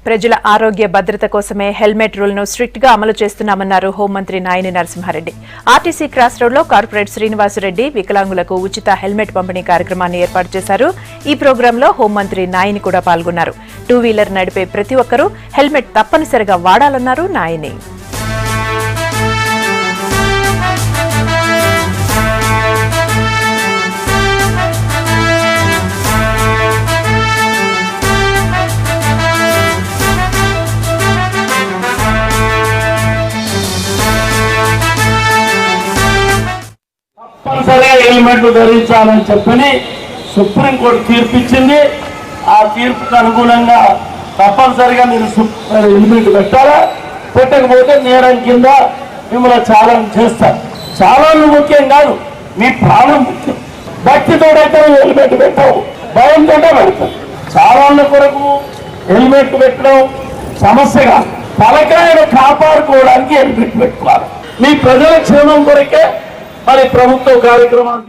ప్రజల ఆరోగ్య భద్రత కోసమే హెల్మెట్ రూల్ ను స్ట్రిక్ట్ గా అమలు చేస్తున్నామన్నారు హోంమంత్రి Nayini Narasimha Reddy. RTC cross road లో కార్పొరేట్ శ్రీనివాసరెడ్డి వికలాంగులకు ఉచిత హెల్మెట్ పంపిణీ కార్యక్రమాన్ని ఏర్పాటు చేశారు. ఈ ప్రోగ్రాంలో హోంమంత్రి నాయిని కూడా పాల్గొన్నారు. 2 వీలర్ నడిపే ప్రతి ఒక్కరూ హెల్మెట్ తప్పనిసరిగా వాడాలన్నారు నాయిని. తప్పనిసరిగా హెల్మెట్లు ధరించాలని చెప్పని సుప్రీంకోర్టు తీర్పిచ్చింది. ఆ తీర్పుకు అనుగుణంగా తప్పనిసరిగా మీరు హెల్మెట్ పెట్టాలా, పెట్టకపోతే నేరం కింద మిమ్మల్ని చాలాను చేస్తారు. చాలాను ముఖ్యం కాదు, మీ ప్రాణం ముఖ్యం. భక్తితోడైతే హెల్మెట్ పెట్టవు, భయంతో పెడతారు. చాలాల కొరకు హెల్మెట్ పెట్టడం సమస్య కాదు. తలకాయను కాపాడుకోవడానికి హెల్మెట్ పెట్టుకోవాలి. మీ ప్రజల క్షేమం కొరకే మరి ప్రభుత్వ కార్యక్రమాలు